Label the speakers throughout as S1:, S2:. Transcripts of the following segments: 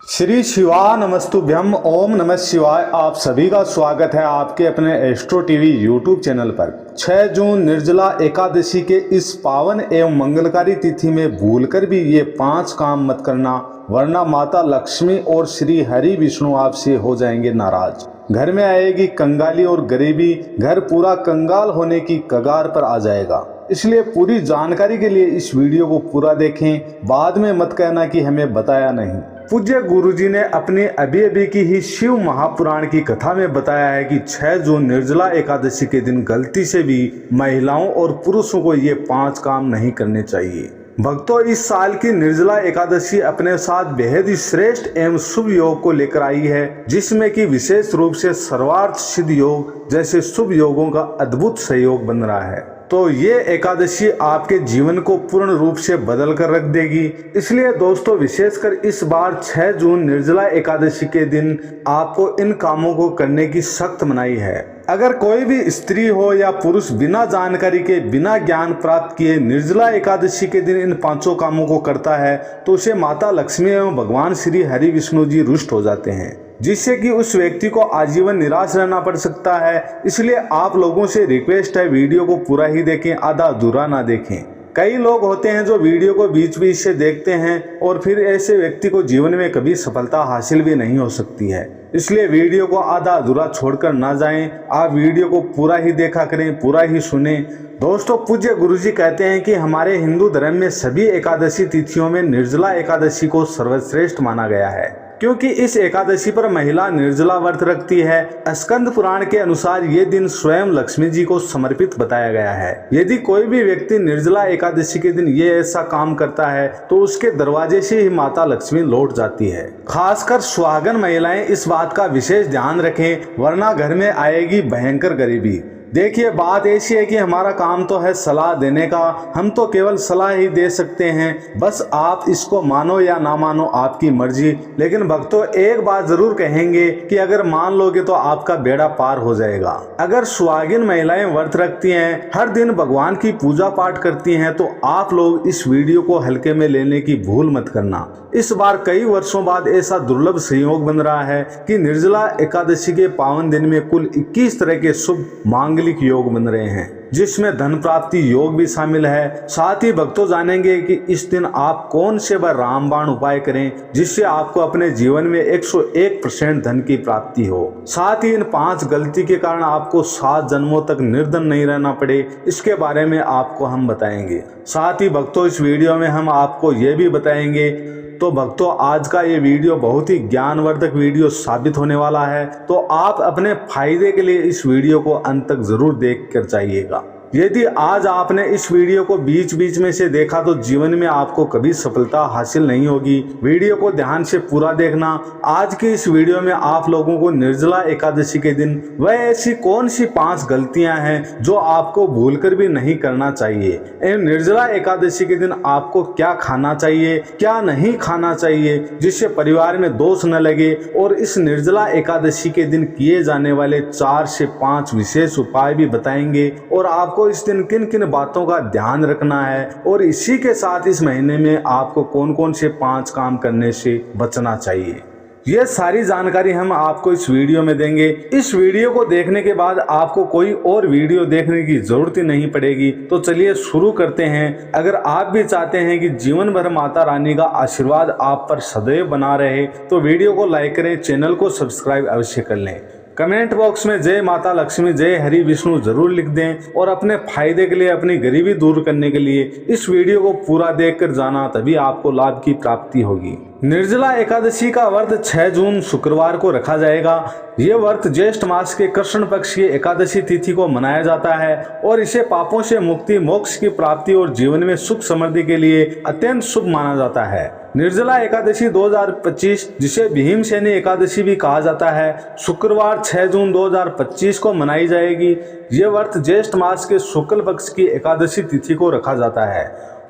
S1: श्री शिवा नमस्तुभ्यम ओम नमः शिवाय। आप सभी का स्वागत है आपके अपने एस्ट्रो टीवी यूट्यूब चैनल पर। 6 जून निर्जला एकादशी के इस पावन एवं मंगलकारी तिथि में भूलकर भी ये 5 काम मत करना, वरना माता लक्ष्मी और श्री हरि विष्णु आपसे हो जाएंगे नाराज। घर में आएगी कंगाली और गरीबी, घर पूरा कंगाल होने की कगार पर आ जाएगा। इसलिए पूरी जानकारी के लिए इस वीडियो को पूरा देखें, बाद में मत कहना कि हमें बताया नहीं। पूज्य गुरुजी ने अपनी अभी की ही शिव महापुराण की कथा में बताया है कि 6 जून निर्जला एकादशी के दिन गलती से भी महिलाओं और पुरुषों को ये 5 काम नहीं करने चाहिए। भक्तों, इस साल की निर्जला एकादशी अपने साथ बेहद ही श्रेष्ठ एवं शुभ योग को लेकर आई है, जिसमें कि विशेष रूप से सर्वार्थ सिद्ध योग जैसे शुभ योगों का अद्भुत सहयोग बन रहा है। तो ये एकादशी आपके जीवन को पूर्ण रूप से बदल कर रख देगी। इसलिए दोस्तों, विशेषकर इस बार 6 जून निर्जला एकादशी के दिन आपको इन कामों को करने की सख्त मनाही है। अगर कोई भी स्त्री हो या पुरुष बिना जानकारी के, बिना ज्ञान प्राप्त किए निर्जला एकादशी के दिन इन 5 कामों को करता है तो उसे माता लक्ष्मी एवं भगवान श्री हरि विष्णु जी रुष्ट हो जाते हैं, जिससे कि उस व्यक्ति को आजीवन निराश रहना पड़ सकता है। इसलिए आप लोगों से रिक्वेस्ट है, वीडियो को पूरा ही देखें, आधा अधूरा ना देखें। कई लोग होते हैं जो वीडियो को बीच बीच से देखते हैं और फिर ऐसे व्यक्ति को जीवन में कभी सफलता हासिल भी नहीं हो सकती है। इसलिए वीडियो को आधा अधूरा छोड़कर ना जाएं, आप वीडियो को पूरा ही देखा करें, पूरा ही सुने। दोस्तों, पूज्य गुरुजी कहते हैं कि हमारे हिंदू धर्म में सभी एकादशी तिथियों में निर्जला एकादशी को सर्वश्रेष्ठ माना गया है, क्योंकि इस एकादशी पर महिला निर्जला व्रत रखती है। स्कंद पुराण के अनुसार ये दिन स्वयं लक्ष्मी जी को समर्पित बताया गया है। यदि कोई भी व्यक्ति निर्जला एकादशी के दिन ये ऐसा काम करता है तो उसके दरवाजे से ही माता लक्ष्मी लौट जाती है। खासकर सुहागन महिलाएं इस बात का विशेष ध्यान रखें, वरना घर में आएगी भयंकर गरीबी। देखिए, बात ऐसी है कि हमारा काम तो है सलाह देने का, हम तो केवल सलाह ही दे सकते हैं, बस आप इसको मानो या ना मानो आपकी मर्जी। लेकिन भक्तों, एक बात जरूर कहेंगे कि अगर मान लोगे तो आपका बेड़ा पार हो जाएगा। अगर सुहागिन महिलाएं व्रत रखती हैं, हर दिन भगवान की पूजा पाठ करती हैं, तो आप लोग इस वीडियो को हल्के में लेने की भूल मत करना। इस बार कई वर्षों बाद ऐसा दुर्लभ संयोग बन रहा है कि निर्जला एकादशी के पावन दिन में कुल 21 तरह के शुभ मांगलिक योग बन रहे हैं, जिसमें धन प्राप्ति योग भी शामिल है। साथ ही भक्तों जानेंगे कि इस दिन आप कौन से वह रामबाण उपाय करें जिससे आपको अपने जीवन में 101% धन की प्राप्ति हो। साथ ही इन 5 गलती के कारण आपको 7 जन्मों तक निर्धन नहीं रहना पड़े, इसके बारे में आपको हम बताएंगे। साथ ही भक्तों, इस वीडियो में हम आपको ये भी बताएंगे। तो भक्तों, आज का ये वीडियो बहुत ही ज्ञानवर्धक वीडियो साबित होने वाला है, तो आप अपने फायदे के लिए इस वीडियो को अंत तक जरूर देख कर जाइएगा। यदि आज आपने इस वीडियो को बीच बीच में से देखा तो जीवन में आपको कभी सफलता हासिल नहीं होगी। वीडियो को ध्यान से पूरा देखना। आज की इस वीडियो में आप लोगों को निर्जला एकादशी के दिन वह ऐसी कौन सी 5 गलतियां हैं जो आपको भूलकर भी नहीं करना चाहिए। निर्जला एकादशी के दिन आपको क्या खाना चाहिए, क्या नहीं खाना चाहिए, जिससे परिवार में दोष न लगे, और इस निर्जला एकादशी के दिन किए जाने वाले 4 से 5 विशेष उपाय भी बताएंगे, और आपको इस दिन किन किन बातों का ध्यान रखना है, और इसी के साथ इस महीने में आपको कौन कौन से 5 काम करने से बचना चाहिए। ये सारी जानकारी हम आपको इस वीडियो में देंगे। इस वीडियो को देखने के बाद आपको कोई और वीडियो देखने की जरूरत ही नहीं पड़ेगी। तो चलिए शुरू करते हैं। अगर आप भी चाहते हैं कि जीवन भर माता रानी का आशीर्वाद आप पर सदैव बना रहे तो वीडियो को लाइक करें, चैनल को सब्सक्राइब अवश्य कर लें। कमेंट बॉक्स में जय माता लक्ष्मी, जय हरि विष्णु जरूर लिख दें, और अपने फायदे के लिए, अपनी गरीबी दूर करने के लिए इस वीडियो को पूरा देखकर जाना, तभी आपको लाभ की प्राप्ति होगी। निर्जला एकादशी का व्रत 6 जून शुक्रवार को रखा जाएगा। ये व्रत ज्येष्ठ मास के कृष्ण पक्ष की एकादशी तिथि को मनाया जाता है, और इसे पापों से मुक्ति, मोक्ष की प्राप्ति और जीवन में सुख समृद्धि के लिए अत्यंत शुभ माना जाता है। निर्जला एकादशी 2025, जिसे भीमसेनी एकादशी भी कहा जाता है, शुक्रवार 6 जून 2025 को मनाई जाएगी। ये व्रत ज्येष्ठ मास के शुक्ल पक्ष की एकादशी तिथि को रखा जाता है,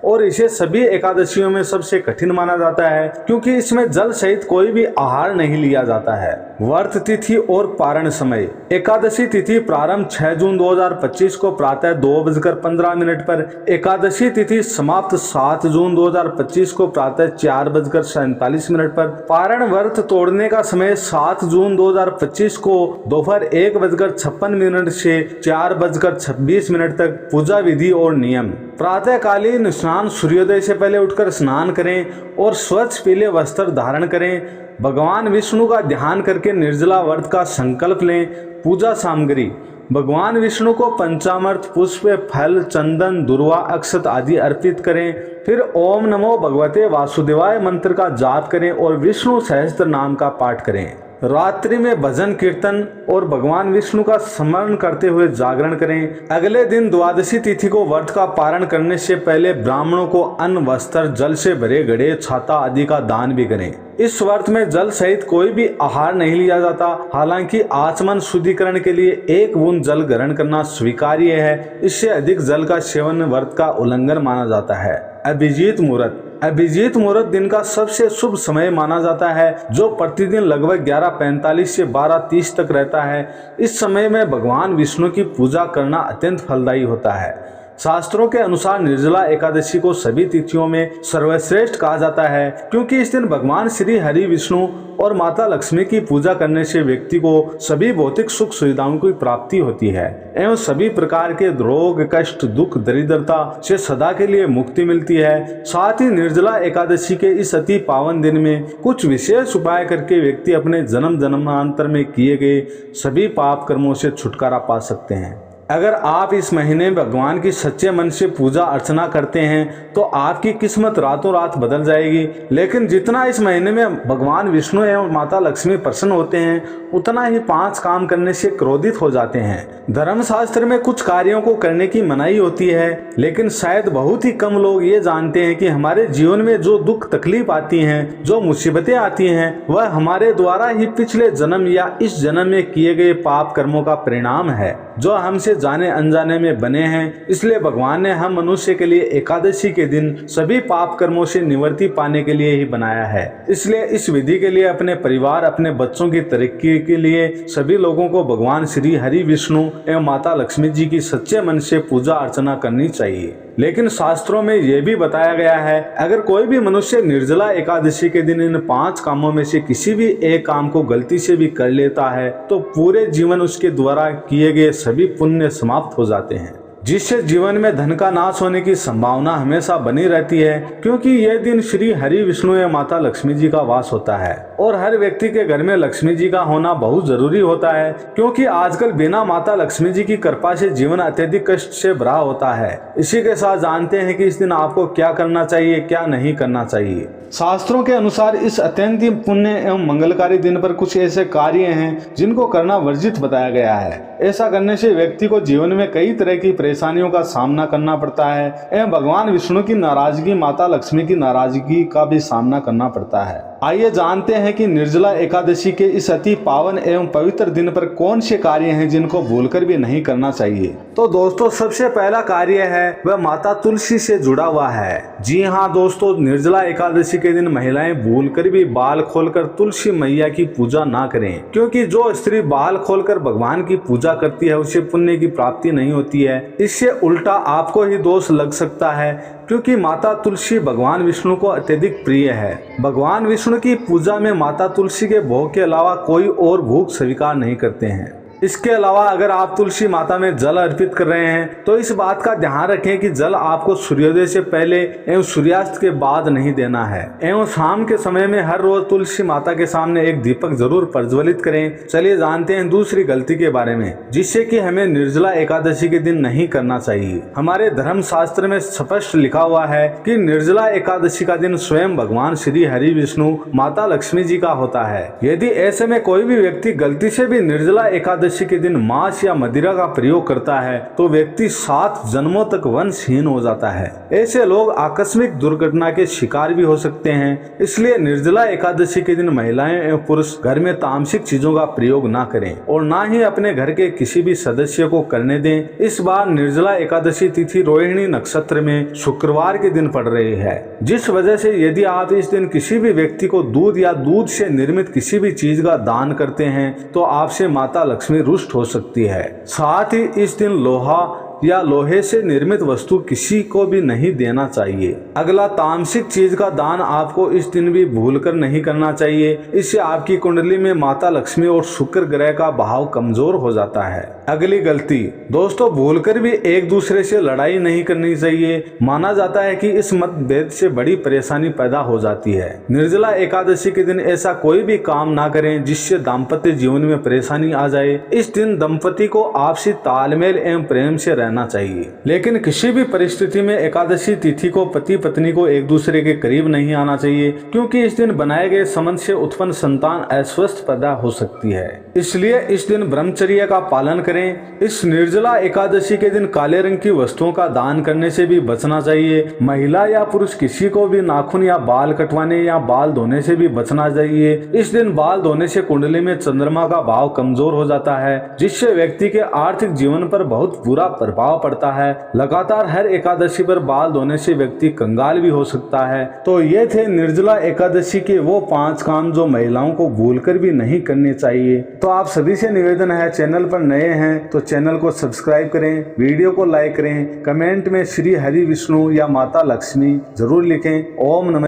S1: और इसे सभी एकादशियों में सबसे कठिन माना जाता है क्योंकि इसमें जल सहित कोई भी आहार नहीं लिया जाता है। व्रत तिथि और पारण समय। एकादशी तिथि प्रारंभ 6 जून 2025 को प्रातः 2:15 पर, एकादशी तिथि समाप्त 7 जून 2025 को प्रातः 4:47 पर। पारण व्रत तोड़ने का समय 7 जून 2025 को दोपहर 1:56 से 4:26 तक। पूजा विधि और नियम। प्रातःकालीन स्नान, सूर्योदय से पहले उठकर स्नान करें और स्वच्छ पीले वस्त्र धारण करें। भगवान विष्णु का ध्यान करके निर्जला व्रत का संकल्प लें। पूजा सामग्री। भगवान विष्णु को पंचामृत, पुष्प, फल, चंदन, दुर्वा, अक्षत आदि अर्पित करें। फिर ओम नमो भगवते वासुदेवाय मंत्र का जाप करें और विष्णु सहस्त्र नाम का पाठ करें। रात्रि में भजन कीर्तन और भगवान विष्णु का स्मरण करते हुए जागरण करें। अगले दिन द्वादशी तिथि को व्रत का पारण करने से पहले ब्राह्मणों को अन्न, वस्त्र, जल से भरे घड़े, छाता आदि का दान भी करें। इस व्रत में जल सहित कोई भी आहार नहीं लिया जाता। हालांकि आचमन शुद्धिकरण के लिए 1 बूंद जल ग्रहण करना स्वीकार्य है। इससे अधिक जल का सेवन व्रत का उल्लंघन माना जाता है। अभिजीत मुहूर्त। अभिजीत मुहूर्त दिन का सबसे शुभ समय माना जाता है, जो प्रतिदिन लगभग 11:45 से 12:30 तक रहता है। इस समय में भगवान विष्णु की पूजा करना अत्यंत फलदायी होता है। शास्त्रों के अनुसार निर्जला एकादशी को सभी तिथियों में सर्वश्रेष्ठ कहा जाता है क्योंकि इस दिन भगवान श्री हरि विष्णु और माता लक्ष्मी की पूजा करने से व्यक्ति को सभी भौतिक सुख सुविधाओं की प्राप्ति होती है एवं सभी प्रकार के रोग, कष्ट, दुख, दरिद्रता से सदा के लिए मुक्ति मिलती है। साथ ही निर्जला एकादशी के इस अति पावन दिन में कुछ विशेष उपाय करके व्यक्ति अपने जन्म जन्मांतर में किए गए सभी पाप कर्मों से छुटकारा पा सकते हैं। अगर आप इस महीने भगवान की सच्चे मन से पूजा अर्चना करते हैं तो आपकी किस्मत रातों रात बदल जाएगी। लेकिन जितना इस महीने में भगवान विष्णु एवं माता लक्ष्मी प्रसन्न होते हैं उतना ही 5 काम करने से क्रोधित हो जाते हैं। धर्मशास्त्र में कुछ कार्यों को करने की मनाही होती है, लेकिन शायद बहुत ही कम लोग ये जानते हैं कि हमारे जीवन में जो दुख तकलीफ आती हैं, जो मुसीबतें आती हैं, वह हमारे द्वारा ही पिछले जन्म या इस जन्म में किए गए पाप कर्मों का परिणाम है जो हमसे जाने अनजाने में बने हैं। इसलिए भगवान ने हम मनुष्य के लिए एकादशी के दिन सभी पाप कर्मों से निवृत्ति पाने के लिए ही बनाया है। इसलिए इस विधि के लिए अपने परिवार, अपने बच्चों की तरक्की के लिए सभी लोगों को भगवान श्री हरि विष्णु एवं माता लक्ष्मी जी की सच्चे मन से पूजा अर्चना करनी चाहिए। लेकिन शास्त्रों में यह भी बताया गया है, अगर कोई भी मनुष्य निर्जला एकादशी के दिन इन 5 कामों में से किसी भी एक काम को गलती से भी कर लेता है तो पूरे जीवन उसके द्वारा किए गए सभी पुण्य समाप्त हो जाते हैं, जिससे जीवन में धन का नाश होने की संभावना हमेशा बनी रहती है क्योंकि यह दिन श्री हरि विष्णु या माता लक्ष्मी जी का वास होता है और हर व्यक्ति के घर में लक्ष्मी जी का होना बहुत जरूरी होता है क्योंकि आजकल बिना माता लक्ष्मी जी की कृपा से जीवन अत्यधिक कष्ट से भरा होता है। इसी के साथ जानते हैं कि इस दिन आपको क्या करना चाहिए, क्या नहीं करना चाहिए। शास्त्रों के अनुसार इस अत्यंत पुण्य एवं मंगलकारी दिन पर कुछ ऐसे कार्य हैं जिनको करना वर्जित बताया गया है। ऐसा करने से व्यक्ति को जीवन में कई तरह की परेशानियों का सामना करना पड़ता है एवं भगवान विष्णु की नाराजगी, माता लक्ष्मी की नाराजगी का भी सामना करना पड़ता है। आइए जानते हैं कि निर्जला एकादशी के इस अति पावन एवं पवित्र दिन पर कौन से कार्य हैं जिनको भूलकर भी नहीं करना चाहिए। तो दोस्तों, सबसे पहला कार्य है वह माता तुलसी से जुड़ा हुआ है। जी हाँ दोस्तों, निर्जला एकादशी के दिन महिलाएं भूलकर भी बाल खोलकर तुलसी मैया की पूजा ना करें क्योंकि जो स्त्री बाल खोलकर भगवान की पूजा करती है उसे पुण्य की प्राप्ति नहीं होती है। इससे उल्टा आपको ही दोष लग सकता है क्योंकि माता तुलसी भगवान विष्णु को अत्यधिक प्रिय है। भगवान विष्णु की पूजा में माता तुलसी के भोग के अलावा कोई और भोग स्वीकार नहीं करते हैं। इसके अलावा अगर आप तुलसी माता में जल अर्पित कर रहे हैं तो इस बात का ध्यान रखें कि जल आपको सूर्योदय से पहले एवं सूर्यास्त के बाद नहीं देना है एवं शाम के समय में हर रोज तुलसी माता के सामने एक दीपक जरूर प्रज्वलित करें। चलिए जानते हैं दूसरी गलती के बारे में जिससे कि हमें निर्जला एकादशी के दिन नहीं करना चाहिए। हमारे धर्म शास्त्र में स्पष्ट लिखा हुआ है कि निर्जला एकादशी का दिन स्वयं भगवान श्री हरि विष्णु, माता लक्ष्मी जी का होता है। यदि ऐसे में कोई भी व्यक्ति गलती से भी निर्जला एकादशी एकादशी के दिन मांस या मदिरा का प्रयोग करता है तो व्यक्ति 7 जन्मों तक वंशहीन हो जाता है। ऐसे लोग आकस्मिक दुर्घटना के शिकार भी हो सकते हैं। इसलिए निर्जला एकादशी के दिन महिलाएं एवं पुरुष घर में तामसिक चीजों का प्रयोग ना करें और ना ही अपने घर के किसी भी सदस्य को करने दें। इस बार निर्जला एकादशी तिथि रोहिणी नक्षत्र में शुक्रवार के दिन पड़ रही है, जिस वजह से यदि आप इस दिन किसी भी व्यक्ति को दूध या दूध से निर्मित किसी भी चीज का दान करते हैं तो आपसे माता लक्ष्मी रुष्ट हो सकती है। साथ ही इस दिन लोहा या लोहे से निर्मित वस्तु किसी को भी नहीं देना चाहिए। अगला, तामसिक चीज का दान आपको इस दिन भी भूलकर नहीं करना चाहिए। इससे आपकी कुंडली में माता लक्ष्मी और शुक्र ग्रह का भाव कमजोर हो जाता है। अगली गलती, दोस्तों भूलकर भी एक दूसरे से लड़ाई नहीं करनी चाहिए। माना जाता है कि इस मतभेद से बड़ी परेशानी पैदा हो जाती है। निर्जला एकादशी के दिन ऐसा कोई भी काम ना करें जिससे दाम्पत्य जीवन में परेशानी आ जाए। इस दिन दंपति को आपसी तालमेल एवं प्रेम से रहना चाहिए, लेकिन किसी भी परिस्थिति में एकादशी तिथि को पति पत्नी को एक दूसरे के करीब नहीं आना चाहिए, क्योंकि इस दिन बनाए गए संबंध से उत्पन्न संतान अस्वस्थ पैदा हो सकती है। इसलिए इस दिन ब्रह्मचर्य का पालन करें। इस निर्जला एकादशी के दिन काले रंग की वस्तुओं का दान करने से भी बचना चाहिए। महिला या पुरुष किसी को भी नाखून या बाल कटवाने या बाल धोने से भी बचना चाहिए। इस दिन बाल धोने से कुंडली में चंद्रमा का भाव कमजोर हो जाता है, जिससे व्यक्ति के आर्थिक जीवन पर बहुत बुरा प्रभाव पड़ता है। लगातार हर एकादशी पर बाल धोने से व्यक्ति कंगाल भी हो सकता है। तो ये थे निर्जला एकादशी के वो 5 काम जो महिलाओं को भूलकर भी नहीं करने चाहिए। तो आप सभी से निवेदन है, चैनल पर नए हैं तो चैनल को सब्सक्राइब करें, वीडियो को लाइक करें, कमेंट में श्री हरि विष्णु या माता लक्ष्मी जरूर लिखें। ओम नमः।